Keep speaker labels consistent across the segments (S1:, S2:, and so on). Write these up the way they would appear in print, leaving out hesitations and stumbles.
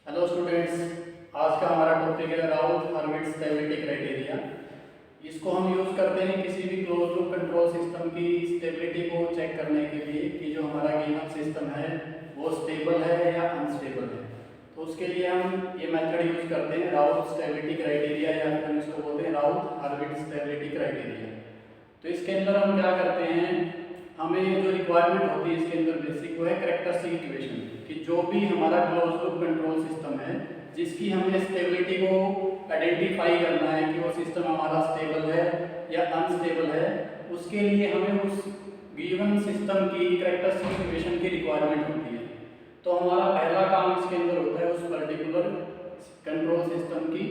S1: Hello students, आज का हमारा टॉपिक है राउथ-हर्विट्ज स्टेबिलिटी क्राइटेरिया। इसको हम यूज़ करते हैं किसी भी क्लोज लूप कंट्रोल सिस्टम की स्टेबिलिटी को चेक करने के लिए कि जो हमारा गिवन सिस्टम है वो स्टेबल है या अनस्टेबल है। तो उसके लिए हम ये मेथड यूज़ करते हैं राउथ स्टेबिलिटी क्राइटेरिया, या फिर हम इसको बोलते हैं राउथ-हर्विट्ज स्टेबिलिटी क्राइटेरिया। तो इसके अंदर हम क्या करते हैं, हमें जो रिक्वायरमेंट होती है इसके अंदर बेसिक वो है कैरेक्टरिस्टिक इक्वेशन कि जो भी हमारा क्लोज लूप कंट्रोल सिस्टम है जिसकी हमें स्टेबिलिटी को आइडेंटिफाई करना है कि वो सिस्टम हमारा स्टेबल है या अनस्टेबल है, उसके लिए हमें उस गिवन सिस्टम की कैरेक्टरिस्टिक इक्वेशन की रिक्वायरमेंट होती है। तो हमारा पहला काम इसके अंदर होता है उस पर्टिकुलर कंट्रोल सिस्टम की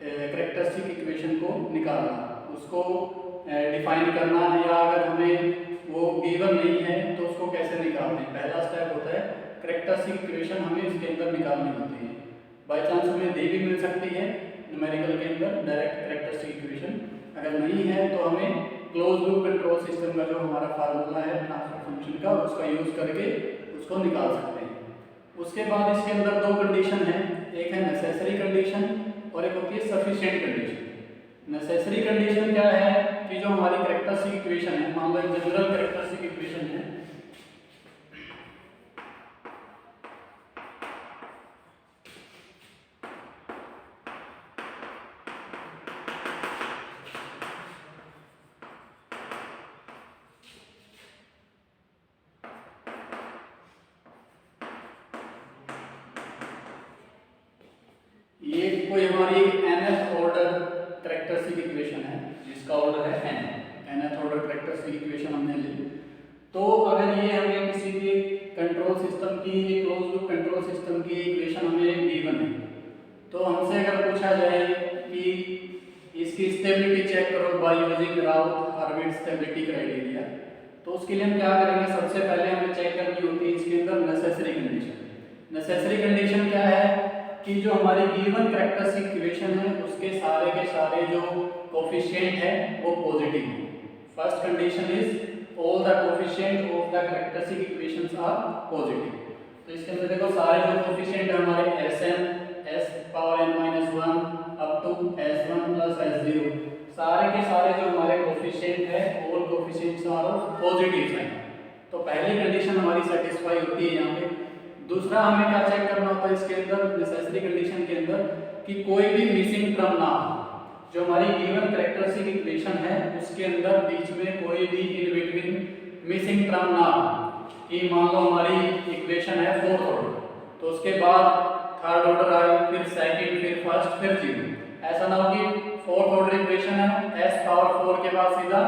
S1: कैरेक्टरिस्टिक इक्वेशन को निकालना, उसको डिफाइन करना, या अगर हमें वो गिवन नहीं है तो उसको कैसे निकालते हैं। पहला स्टेप होता है कैरेक्टरिस्टिक इक्वेशन हमें इसके अंदर निकालनी होती है। बाय चांस हमें दे भी मिल सकती है न्यूमेरिकल के अंदर डायरेक्ट कैरेक्टरिस्टिक इक्वेशन, अगर नहीं है तो हमें क्लोज लूप कंट्रोल सिस्टम का जो हमारा फार्मूला है ट्रांसफर फंक्शन का, उसका यूज करके उसको निकाल सकते हैं। उसके बाद इसके अंदर दो कंडीशन है, एक है नेसेसरी कंडीशन और एक होती है सफिशिएंट कंडीशन। नेसेसरी कंडीशन क्या है कि जो हमारी कैरेक्टरिस्टिक इक्वेशन है, मान लो जनरल कैरेक्टरिस्टिक इक्वेशन है, ये कोई हमारी nth ऑर्डर कैरेक्टरिस्टिक इक्वेशन है जिसका ऑर्डर है nth ऑर्डर कैरेक्टरिस्टिक इक्वेशन हमने ली। तो अगर ये हमें किसी भी कंट्रोल सिस्टम की, क्लोज लूप कंट्रोल सिस्टम की इक्वेशन हमें गिवन है, तो हमसे अगर पूछा जाए कि इसकी स्टेबिलिटी चेक करो बाय यूजिंग राउथ-हर्विट्ज स्टेबिलिटी क्राइटेरिया, तो उसके लिए हम क्या करेंगे, सबसे पहले हमें चेक करनी होती है इसके अंदर नेसेसरी कंडीशन। नेसेसरी कंडीशन क्या है कि जो हमारी गिवन कैरेक्टरिस्टिक इक्वेशन है उसके सारे के सारे जो कोफिशिएंट है वो पॉजिटिव है। First condition is all the coefficient of the characteristic equations are positive. तो इसके अंदर देखो सारे जो कोफिशिएंट है हमारे Sn s power n-1 up to s1 plus s0, सारे के सारे जो हमारे कोफिशिएंट है all coefficients are of positive sign. तो पहली कंडीशन हमारी सेटिस्फाई होती है यहाँ पे। दूसरा हमें क्या चेक करना होता है इसके अंदर नेसेसरी कंडीशन के अंदर कि कोई भी मिसिंग टर्म ना हो। जो हमारी गिवन कैरेक्टरिस्टिक इक्वेशन है उसके अंदर बीच में कोई भी इन बिटवीन मिसिंग टर्म ना हो। कि मान लो हमारी इक्वेशन है फोर्थ ऑर्डर, तो उसके बाद थर्ड ऑर्डर आई, फिर सेकंड, फिर फर्स्ट, फिर जीरो। ऐसा ना हो कि फोर्थ ऑर्डर इक्वेशन है s पावर 4 के बाद सीधा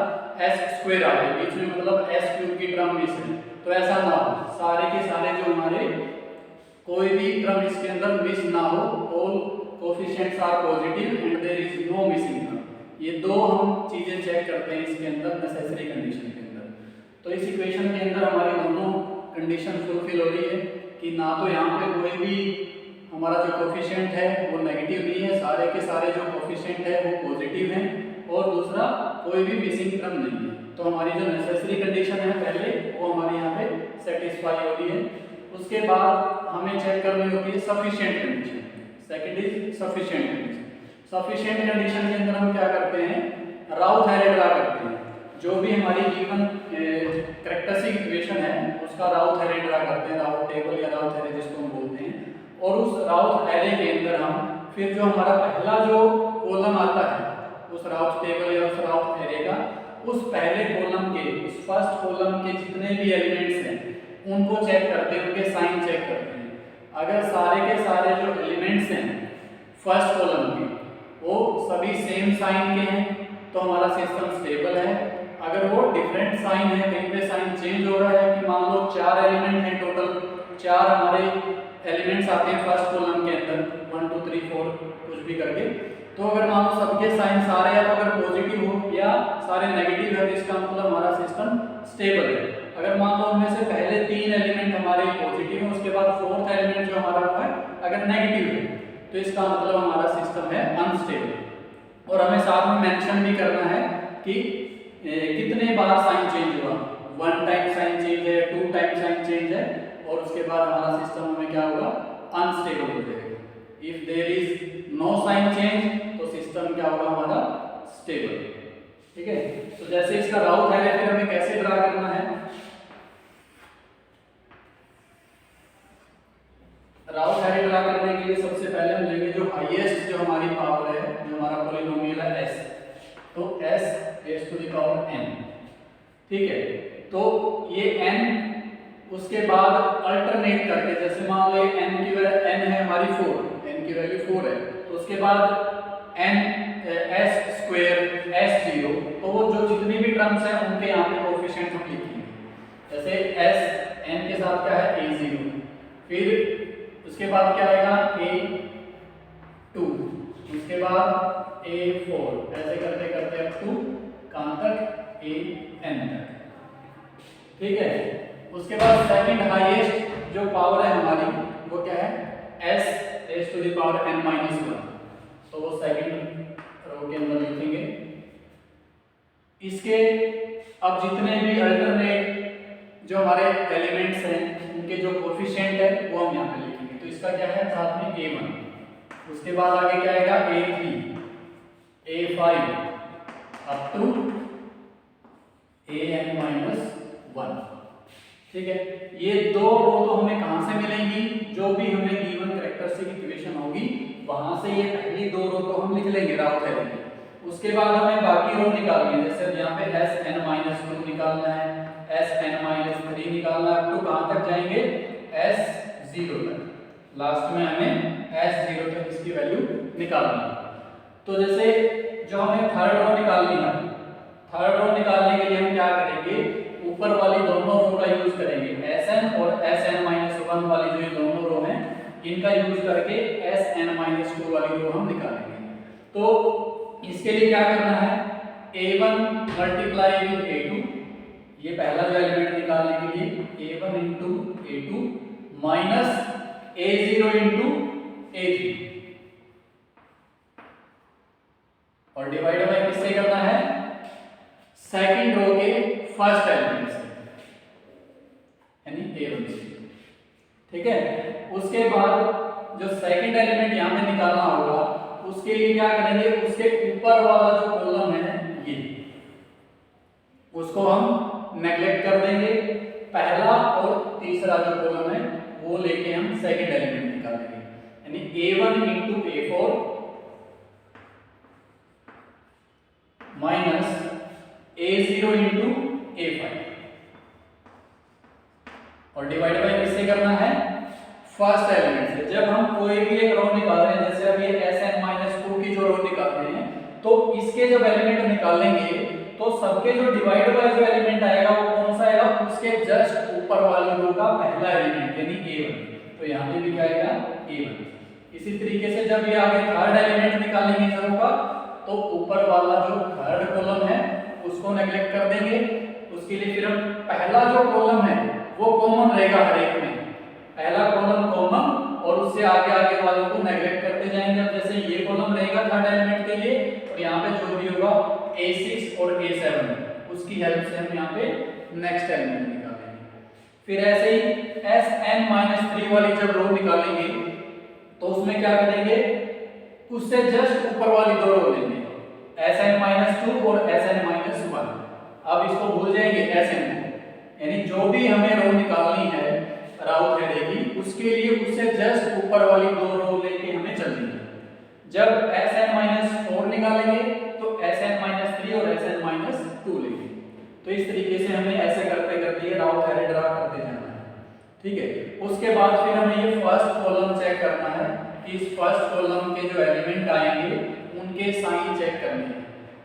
S1: s स्क्वायर आ जाए, बीच में मतलब s क्यूब की टर्म मिस है, तो ऐसा ना हो। सारे के सारे जो हमारे कोई भी टर्म इसके अंदर मिस ना हो, all coefficients are positive and there is no missing term. ये दो हम चीजें चेक करते हैं इसके अंदर नेसेसरी कंडीशन के अंदर। तो इस इक्वेशन के अंदर हमारी दोनों कंडीशन फुलफिल हो रही है कि ना तो यहाँ पे कोई भी हमारा जो कोफिशिएंट है वो नेगेटिव नहीं है, सारे के सारे जो कोफिशिएंट है वो पॉजिटिव हैं, और दूसरा कोई भी मिसिंग टर्म नहीं है। तो हमारी जो नेसेसरी कंडीशन है पहले वो हमारी यहाँ पे सेटिस्फाई हो रही है। उसके बाद हमें चेक करनी होती है sufficient condition. Second is sufficient condition. Sufficient condition के अंदर हम क्या करते हैं, राउथ एरे ड्रा करते हैं। जो भी हमारी गिवन कैरेक्टरिस्टिक इक्वेशन है उसका राउथ एरे ड्रा करते हैं, राउथ टेबल या राउथ एरे जिसको हम बोलते हैं। और उस राउथ एरे के अंदर हम फिर जो हमारा पहला जो कॉलम आता है उस राउथ टेबल या उस राउथ एरे का, उस पहले कॉलम के, उस फर्स्ट कॉलम के जितने भी एलिमेंट्स हैं उनको चेक करते हैं, उनके साइन चेक करते हैं। अगर सारे के सारे जो एलिमेंट्स हैं फर्स्ट कॉलम के वो सभी सेम साइन के हैं तो हमारा सिस्टम स्टेबल है। अगर वो डिफरेंट साइन है, कहीं पे साइन चेंज हो रहा है कि मान लो 4 एलिमेंट हैं, टोटल 4 हमारे एलिमेंट्स आते हैं फर्स्ट कॉलम के अंदर 1 2 3 4 कुछ भी करके, तो अगर मान लो सबके साइन सारे या तो अगर पॉजिटिव हो या सारे नेगेटिव है तो इसका मतलब हमारा सिस्टम स्टेबल है। अगर मान लो उनमें से पहले 3 एलिमेंट हमारे पॉजिटिव हैं, उसके बाद फोर्थ एलिमेंट जो हमारा है अगर नेगेटिव है तो इसका मतलब हमारा सिस्टम है अनस्टेबल। और हमें साथ में मेंशन भी करना है कि कितने बार साइन चेंज हुआ, 1 टाइम साइन चेंज है, 2 टाइम साइन चेंज है, और उसके बाद हमारा सिस्टम में क्या होगा, अनस्टेबल हो जाएगा। If there is no sign change तो सिस्टम क्या होगा हमारा स्टेबल। ठीक है, तो जैसे इसका राउट है फिर हमें कैसे ड्रा करना है। राउट है ड्रा करने के लिए सबसे पहले हम लेंगे जो हाईएस्ट जो हमारी पावर है, जो हमारा पॉलिनोमियल है s, तो s raise to the power n। ठीक है, तो ये n उसके बाद अल्टरनेट करके, जैसे मान लो n की वैल्यू n है हमारी 4, n की वैल्यू 4 है, तो उसके बाद n s स्क्वायर s0, तो वो जो जितनी भी टर्म्स हैं उनके यहाँ पे कोएफिशिएंट हम लिखेंगे। जैसे s n के साथ क्या है a0, फिर उसके बाद क्या आएगा a2, उसके बाद a4, ऐसे करते करते अप टू कहां तक an तक। ठीक है, उसके बाद सेकंड हाईएस्ट जो पावर है हमारी वो क्या है s raise to the power n-1, तो वो सेकंड रो के अंदर लिखेंगे। इसके अब जितने भी अल्टरनेट जो हमारे एलिमेंट्स हैं उनके जो कोएफिशिएंट है वो हम यहाँ पे लिखेंगे। तो इसका क्या है साथ में a1, उसके बाद आगे क्या आएगा a3, a5 up to an-1। ठीक है, ये दो रो तो हमें कहां से मिलेंगी, जो भी हमें गिवन कैरेक्टरिस्टिक इक्वेशन होगी वहां से ये पहली दो रो तो हम लिख लेंगे राउट है। उसके बाद हमें बाकी रो निकालनी है, जैसे यहाँ पे sn-2 निकालना है, sn-3 निकालना है, तो कहां तक जाएंगे s0 तक, लास्ट में हमें s0 तक इसकी वैल्यू निकालनी है। तो जैसे जो हमें थर्ड रो निकालनी है, थर्ड रो निकालने के लिए हम क्या करेंगे, ऊपर वाली दोनों रो का यूज करेंगे, sn और sn-1 वाली जो ये दोनों रो हैं इनका यूज करके sn-2 वाली रो हम निकालेंगे। तो इसके लिए क्या करना है, a1 मल्टीप्लाई विद a2, ये पहला जो एलिमेंट निकालने के लिए a1 into a2 minus a0 into a3, और डिवाइड बाय किससे करना है, सेकंड रो के फर्स्ट एलिमेंट से, यानी a1 से। ठीक है, उसके बाद जो सेकंड एलिमेंट यहां पे निकालना होगा उसके लिए क्या करेंगे, उसके ऊपर वाला जो कॉलम है ये, उसको हम नेग्लेक्ट कर देंगे, पहला और तीसरा जो कॉलम है वो लेके हम सेकंड एलिमेंट निकालेंगे, यानी a1 into a4 minus a0 into a5, और डिवाइड बाय किससे करना है, फर्स्ट एलिमेंट से। जब हम कोई भी एक रो निकाल रहे हैं, जैसे अभी sn-2 की जो रो निकाल रहे हैं, तो इसके जब एलिमेंट निकालेंगे तो सबके जो डिवाइड बाय जो एलिमेंट आएगा वो कौन सा आएगा, उसके जस्ट ऊपर वाली रो का पहला एलिमेंट यानी a1, तो यहाँ पे भी क्या आएगा a1। इसी तरीके से जब ये आगे थर्ड एलिमेंट निकालेंगे रो का, तो ऊपर वाला जो थर्ड कॉलम है उसको नेग्लेक्ट कर देंगे, उसके लिए फिर हम पहला जो कॉलम है वो कॉमन रहेगा हर एक में, पहला कॉलम कॉमन, और उससे आगे आगे वालों को नेग्लेक्ट करते जाएंगे। अब जैसे ये कॉलम रहेगा थर्ड एलिमेंट के लिए, और यहाँ पे जो भी होगा a6 और a7 उसकी हेल्प से हम यहाँ पे नेक्स्ट एलिमेंट निकालेंगे। फिर ऐसे ही sn-3 वाली जब रो निकालेंगे तो उसमें क्या करेंगे, उससे जस्ट ऊपर वाली दो रो लेंगे, sn-2 और sn-1। अब इसको भूल जाएंगे sn को, यानी जो भी हमें रो निकालनी है राउट हेड की, उसके लिए उससे जस्ट ऊपर वाली दो रो लेके हमें चलनी है। जब sn-4 निकालेंगे तो sn-3 और sn-2 लेंगे। तो इस तरीके से हमें ऐसे करते करते ये राउट हेड ड्रा करते जाना है। ठीक है, उसके बाद फिर हमें ये फर्स्ट कॉलम चेक करना है कि इस फर्स्ट कॉलम के जो एलिमेंट आएंगे उनके साइन चेक करने हैं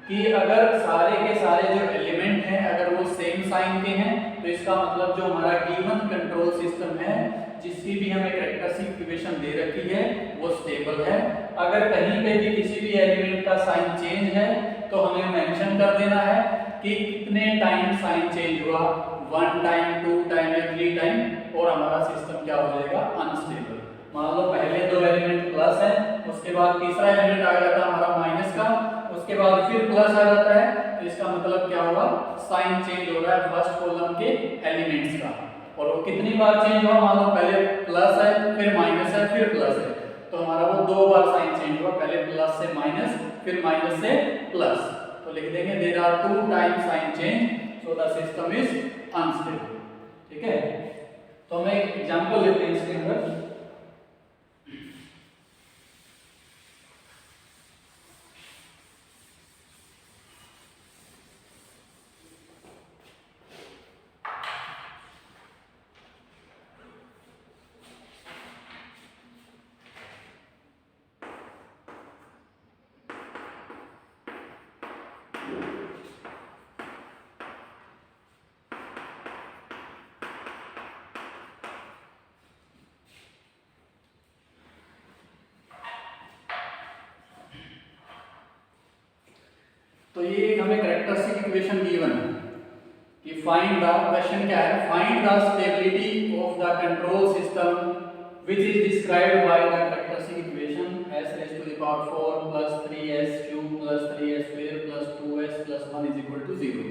S1: कि अगर सारे के सारे जो एलिमेंट हैं अगर वो सेम साइन के हैं तो इसका मतलब जो हमारा गिवन कंट्रोल सिस्टम है जिसकी भी हमें कैरेक्टरिस्टिक इक्वेशन दे रखी है वो स्टेबल है। अगर कहीं पे भी किसी भी एलिमेंट का साइन चेंज है तो हमें मेंशन कर देना है कि कितने टाइम साइन चेंज हुआ, 1 टाइम, 2 टाइम या 3 टाइम, और हमारा सिस्टम क्या हो जाएगा, अनस्टेबल। मान लो पहले दो एलिमेंट प्लस है, उसके बाद तीसरा एलिमेंट आ जाता है हमारा माइनस का, उसके बाद फिर प्लस आ जाता है, तो इसका मतलब क्या हुआ, साइन चेंज हो रहा है फर्स्ट कॉलम के एलिमेंट्स का। और वो कितनी बार चेंज हुआ, मान लो पहले प्लस है, फिर माइनस है, फिर प्लस है, तो तो हमारा वो दो बार साइन चेंज हुआ, पहले प्लस से माइनस फिर माइनस से प्लस, तो लिख देंगे there are two time sign change so the system is unstable. ठीक है, तो हम एक एग्जांपल लेते हैं इसके अंदर। तो ये हमें कैरेक्टरिस्टिक इक्वेशन गिवन है कि फाइंड द, क्वेश्चन क्या है, find the stability of the control system which is described by the characteristic equation s raised to the power 4 plus 3s cube plus 3s square plus 2s plus 1 is equal to 0।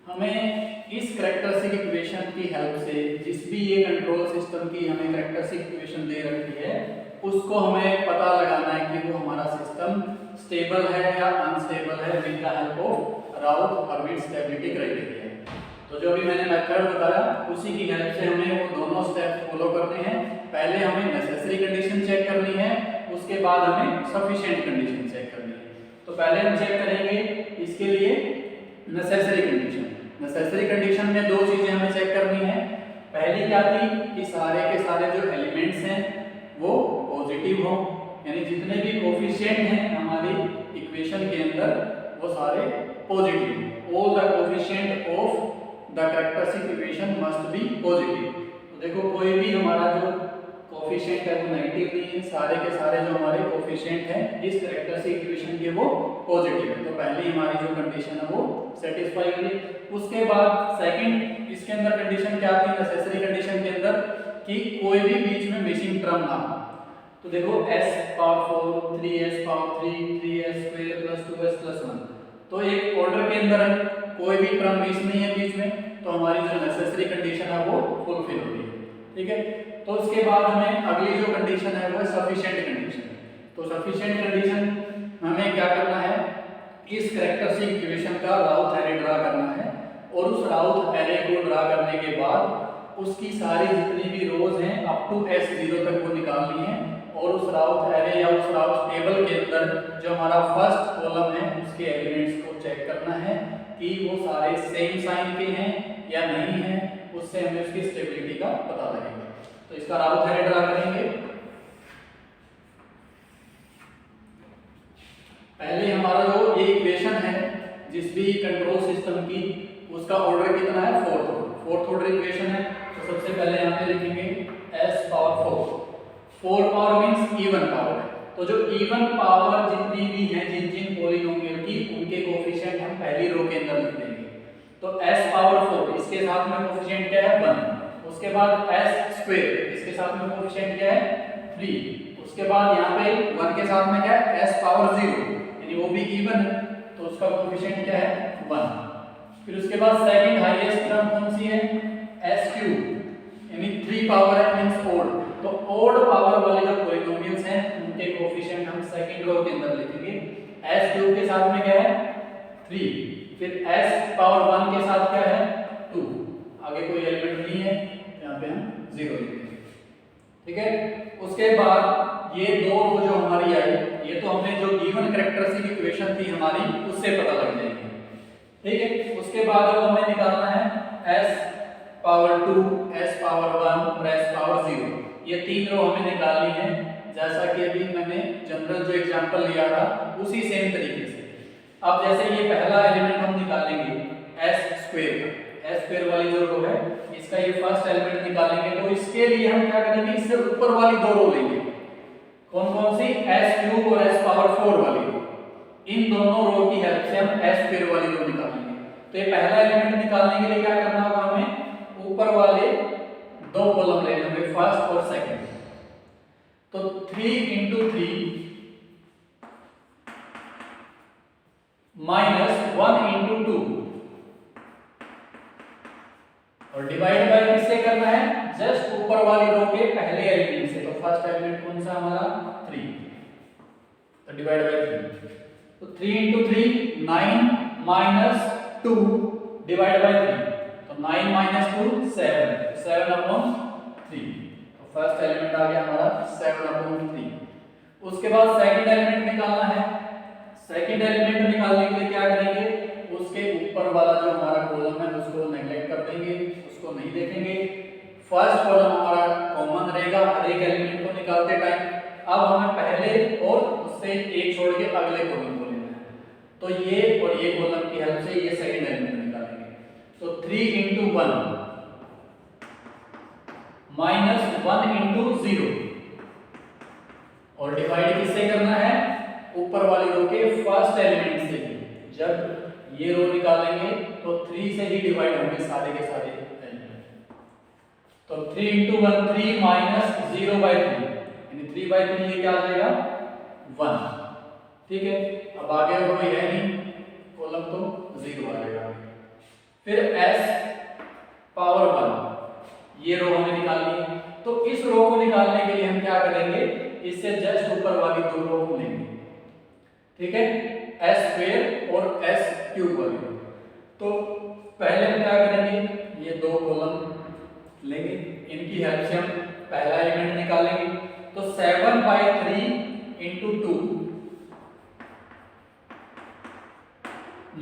S1: हमें इस characteristic equation की help से जिस भी ये control system की हमें characteristic equation दे रखी है उसको हमें पता लगाना है कि वो हमारा सिस्टम स्टेबल है या अनस्टेबल है with the help of Routh Hurwitz stability criteria. तो जो भी मैंने मेथड बताया उसी की हेल्प से हमें वो दोनों स्टेप्स फॉलो करने हैं। पहले हमें नेसेसरी कंडीशन चेक करनी है, उसके बाद हमें सफिशिएंट कंडीशन चेक करनी है। तो पहले हम चेक करेंगे इसके लिए नेसेसरी कंडीशन। नेसेसरी कंडीशन में दो चीजें हमें चेक करनी है। पहली क्या थी कि सारे के सारे जो एलिमेंट्स हैं वो पॉजिटिव हो, यानी जितने भी कोफिशिएंट हैं हमारी इक्वेशन के अंदर वो सारे positive. All the coefficient of the characteristic equation must be positive. तो देखो कोई भी हमारा जो कोफिशिएंट है वो नेगेटिव नहीं है, सारे के सारे जो हमारे कोफिशिएंट हैं इस कैरेक्टरिस्टिक इक्वेशन के वो पॉजिटिव है। तो पहली हमारी जो कंडीशन है वो सेटिस्फाई हुई। उसके बाद सेकंड इसके अंदर कंडीशन क्या थी नेसेसरी कंडीशन के अंदर कि कोई भी बीच में मिसिंग टर्म ना हो। तो देखो s power 4 3s power 3 3s square plus 2s plus 1, तो एक ऑर्डर के अंदर है, कोई भी टर्म मिस नहीं है बीच में, तो हमारी जो नेसेसरी कंडीशन है वो फुलफिल होती है। ठीक है, तो उसके बाद हमें अगली जो कंडीशन है वो है सफिशिएंट कंडीशन। तो सफिशिएंट कंडीशन हमें क्या करना है, इस कैरेक्टरिस्टिक इक्वेशन का राउथ एरे ड्रा करना है और उस राउथ एरे को ड्रा करने के बाद उसकी सारी जितनी भी रोज हैं अप टू s0 तक वो निकालनी है और उस राउथ एरे या उस राउथ टेबल के अंदर जो हमारा फर्स्ट कॉलम है उसके एलिमेंट्स को चेक करना है कि वो सारे सेम साइन के हैं या नहीं है, उससे हमें उसकी स्टेबिलिटी का पता लगेगा। तो इसका राउथ एरे ड्रा करेंगे। पहले हमारा जो ये इक्वेशन है जिस भी कंट्रोल सिस्टम की उसका ऑर्डर कितना है, फोर्थ ऑर्डर इक्वेशन है। तो सबसे पहले यहाँ पे लिखेंगे s power 4 power means even power है। तो जो इवन पावर जितनी भी है जिन जिन पॉलिनोमियल की उनके कोफिशिएंट हम पहली रो के अंदर लिख देंगे। तो s पावर 4 इसके साथ में कोफिशिएंट क्या है 1, उसके बाद s स्क्वायर इसके साथ में कोफिशिएंट क्या है 3, उसके बाद यहाँ पे 1 के साथ में क्या है s पावर 0 यानी वो भी इवन है तो उसका कोफिशिएंट क्या है 1। फिर उसके बाद सेकंड हाईएस्ट टर्म कौन सी है s क्यूब यानी 3 पावर है मींस ओड। तो ओड पावर वाले जो पॉलिनोमियल्स हैं उनके कोफिशिएंट हम सेकंड रो के अंदर लिखेंगे। s क्यूब के साथ में क्या है 3, फिर s पावर 1 के साथ क्या है 2, आगे कोई एलिमेंट नहीं है यहाँ पे हम 0 लिख देंगे। ठीक है, उसके बाद ये दो रो जो हमारी आई ये तो हमें जो गिवन कैरेक्टरिस्टिक इक्वेशन थी हमारी उससे पता लग जाएगी। ठीक है, उसके बाद अब हमें निकालना है s पावर 2 s पावर 1 और s पावर 0, ये तीन रो हमें निकालनी है जैसा कि अभी मैंने जनरल जो एग्जांपल लिया था उसी सेम तरीके से। अब जैसे ये पहला एलिमेंट हम निकालेंगे s स्क्वायर वाली जो रो है इसका ये फर्स्ट एलिमेंट निकालेंगे, तो इसके लिए हम क्या करेंगे इससे ऊपर वाली दो रो लेंगे। कौन कौन सी s क्यूब और s पावर 4 वाली रो, इन दोनों रो की हेल्प से हम s स्क्वायर वाली रो निकालेंगे। तो ये पहला एलिमेंट निकालने के लिए क्या करना होगा हमें ऊपर वाले दो कॉलम लेने होंगे फर्स्ट और सेकंड। तो 3 into 3 माइनस 1 into 2 और डिवाइड बाय किससे करना है जस्ट ऊपर वाली रो के पहले एलिमेंट से। तो फर्स्ट फर्स्ट एलिमेंट कौन सा हमारा 3, तो डिवाइड बाय 3, तो 3 into 3 9 minus 2 डिवाइड बाय 3, तो 9 minus 2 7, 7 upon 3, तो फर्स्ट एलिमेंट आ गया हमारा 7 upon 3। उसके बाद सेकंड एलिमेंट निकालना है। सेकंड एलिमेंट निकालने के लिए क्या करेंगे, उसके ऊपर वाला जो हमारा कॉलम है उसको नेगलेक्ट कर देंगे, उसको नहीं देखेंगे। फर्स्ट कॉलम हमारा कॉमन रहेगा हर एक एलिमेंट को निकालते टाइम। अब हमें पहले और उससे एक छोड़ के अगले कॉलम को लेना है, तो ये और ये कॉलम की हेल्प से ये सेकंड एलिमेंट निकालेंगे। तो 3 into 1 minus 1 into 0, और डिवाइड किससे करना है, ऊपर वाली रो के फर्स्ट एलिमेंट से। जब ये रो निकालेंगे तो 3 से ही डिवाइड होंगे सारे के सारे एलिमेंट। तो 3 into 1 3 minus 0/3, यानी 3/3 ये क्या आ जाएगा 1, ठीक है। अब आगे कोई है नहीं कॉलम, तो 0 आ जाएगा। फिर s पावर 1, ये रो हमें निकालनी है, तो इस रो को निकालने के लिए हम क्या करेंगे, इससे जस्ट ऊपर वाली दो रो को लेंगे, ठीक है, s स्क्वायर और s क्यूब वाली। तो पहले हम क्या करेंगे, ये दो कॉलम लेंगे, इनकी हेल्प से हम पहला एलिमेंट निकालेंगे। तो 7/3 into 2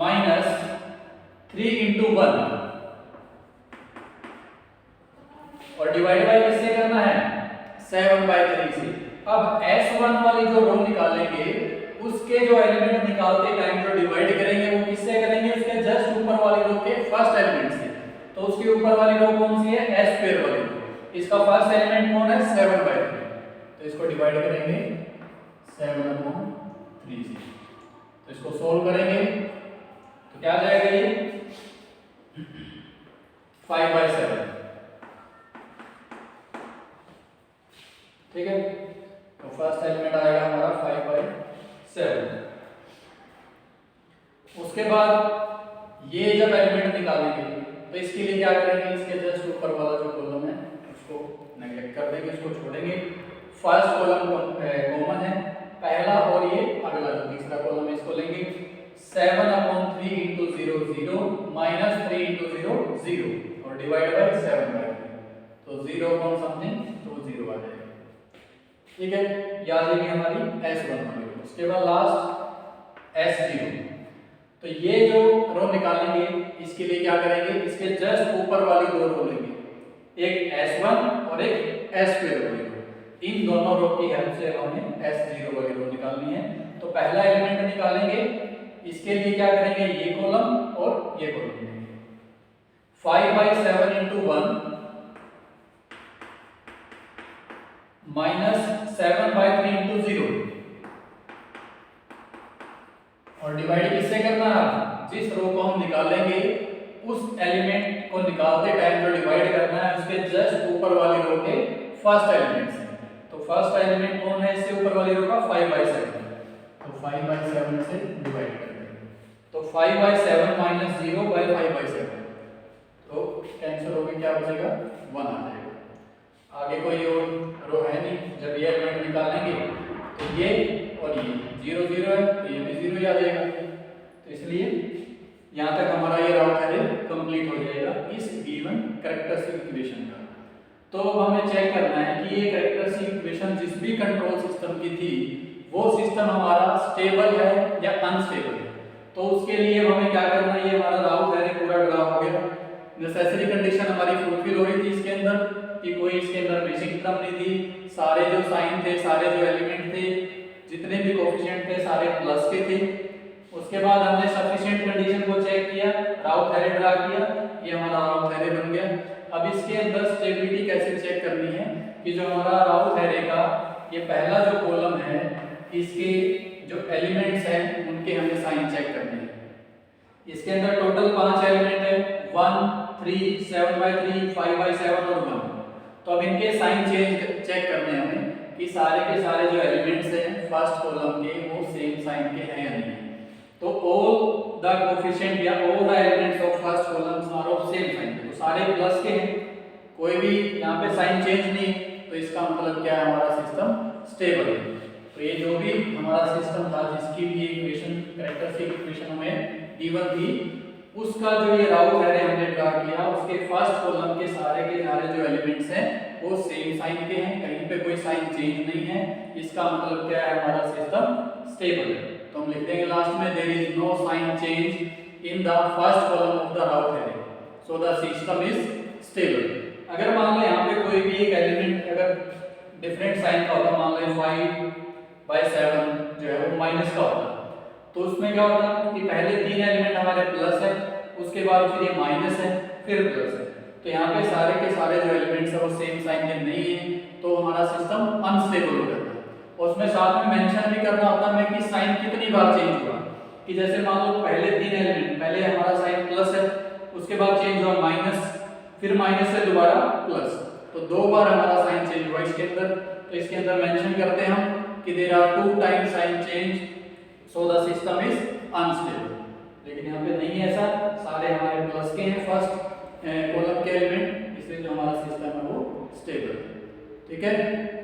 S1: minus 3 into 1, और डिवाइड बाय किससे करना है, 7/3 से। अब s1 वाली जो रो निकालेंगे उसके जो एलिमेंट निकालते टाइम जो डिवाइड करेंगे वो किससे करेंगे, उसके जस्ट ऊपर वाली रो के फर्स्ट एलिमेंट से। तो उसके ऊपर वाली रो कौन सी है, s स्क्वायर वाली रो, इसका फर्स्ट एलिमेंट कौन है 7/3, तो इसको डिवाइड करेंगे 7/3 से। तो इसको सोल्व करेंगे तो क्या आ जाएगा, ये 5/7, ठीक है। तो फर्स्ट एलिमेंट आएगा हमारा 5/7। उसके बाद ये जब एलिमेंट निकालेंगे तो इसके लिए क्या करेंगे, इसके जस्ट ऊपर वाला जो कॉलम है उसको नेगलेक्ट कर देंगे, उसको छोड़ेंगे। फर्स्ट कॉलम कॉमन है, पहला और ये अगला जो तीसरा कॉलम है इसको लेंगे। 7/3 into 0 0 minus 3 into 0 0, और डिवाइड बाय 7/3, तो 0 अपॉन समथिंग तो 0 आ जाएगा, ठीक है। ये आ जाएगी हमारी s1 वाली रो। उसके बाद लास्ट s0, तो ये जो रो निकालेंगे इसके लिए क्या करेंगे, इसके जस्ट ऊपर वाली दो रो लेंगे, एक s1 और एक s स्क्वायर वाली रो। इन दोनों रो की हेल्प से हमें s0 वाली रो निकालनी है। तो पहला एलिमेंट निकालेंगे, इसके लिए क्या करेंगे, ये कॉलम और ये कॉलम लेंगे। 5/7 into 1 minus 7/3 into 0, और डिवाइड किससे करना है, जिस रो को हम निकालेंगे उस एलिमेंट को निकालते टाइम जो डिवाइड करना है उसके जस्ट ऊपर वाली रो के फर्स्ट एलिमेंट से। तो फर्स्ट एलिमेंट कौन है इससे ऊपर वाली रो का, 5/7, तो 5/7 से डिवाइड कर देंगे। तो 5/7 minus 0/5/7, तो कैंसिल हो गया, क्या बचेगा 1 आ जाएगा। आगे कोई और रो है नहीं, जब ये एलिमेंट निकालेंगे तो ये और ये 0 0 है, तो ये भी 0 ही आ जाएगा। तो इसलिए यहाँ तक हमारा ये राउट है कंप्लीट हो जाएगा इस गिवन कैरेक्टरिस्टिक इक्वेशन का। तो अब हमें चेक करना है कि ये कैरेक्टरिस्टिक इक्वेशन जिस भी कंट्रोल सिस्टम की थी वो सिस्टम हमारा स्टेबल है या अनस्टेबल है। तो उसके लिए हमें क्या करना है, ये हमारा राउट है पूरा ड्रा हो गया, नेसेसरी कंडीशन हमारी फुलफिल हो रही थी इसके अंदर कि कोई इसके अंदर मिसिंग टर्म नहीं थी, सारे जो साइन थे, सारे जो एलिमेंट थे, जितने भी कोएफिशिएंट थे सारे प्लस के थे। उसके बाद हमने सफिशिएंट कंडीशन को चेक किया, राउट हैरे ड्रा किया, ये हमारा राउट हैरे बन गया। अब इसके अंदर स्टेबिलिटी कैसे चेक करनी है कि जो हमारा राउट हैरे का ये पहला जो कॉलम है इसके जो एलिमेंट्स हैं उनके हमें साइन चेक करने हैं। इसके अंदर टोटल 5 एलिमेंट है, 1 3 7/3 5/7 और 1। तो अब इनके साइन चेक करने हैं हमें कि सारे के सारे जो एलिमेंट्स हैं फर्स्ट कॉलम के वो सेम साइन के हैं या नहीं। तो ऑल द कोएफिशिएंट या all the elements of first columns are of same sign, तो सारे प्लस के हैं, कोई भी यहाँ पे साइन चेंज नहीं। तो इसका मतलब क्या है, हमारा सिस्टम स्टेबल है। तो ये जो भी हमारा सिस्टम था जिसकी भी इक्वेशन कैरेक्टरिस्टिक इक्वेशन हमें गिवन थी, उसका जो ये राउट है हमने ड्रा किया, उसके फर्स्ट कॉलम के सारे जो एलिमेंट्स हैं वो सेम साइन के हैं, कहीं पे कोई साइन चेंज नहीं है। इसका मतलब क्या है, हमारा सिस्टम स्टेबल है। तो हम लिख देंगे लास्ट में there is no sign change in the first column of the Routh array, so the system is stable. अगर मान लो यहाँ पे कोई भी एक एलिमेंट अगर डिफरेंट साइन का होता, मान लो 5/7 जो है वो माइनस का होता, तो उसमें क्या होता कि पहले 3 एलिमेंट हमारे प्लस है, उसके बाद फिर ये माइनस है, फिर प्लस है। तो यहाँ पे सारे के सारे जो एलिमेंट्स है वो सेम साइन के नहीं है, तो हमारा सिस्टम अनस्टेबल हो जाता है। और उसमें साथ में मेंशन भी करना होता है कि साइन कितनी बार चेंज हुआ, कि जैसे मान लो पहले 3 एलिमेंट, पहले हमारा साइन प्लस है, उसके बाद चेंज हुआ माइनस, फिर माइनस से दोबारा प्लस, तो 2 बार हमारा साइन चेंज हुआ इसके अंदर। तो इसके अंदर मेंशन करते हैं हम कि there are 2 times sign change, so the system is unstable. लेकिन यहाँ पे नहीं है ऐसा, सारे हमारे प्लस के हैं फर्स्ट कॉलम के एलिमेंट, इसलिए जो हमारा सिस्टम है वो स्टेबल है। ठीक है।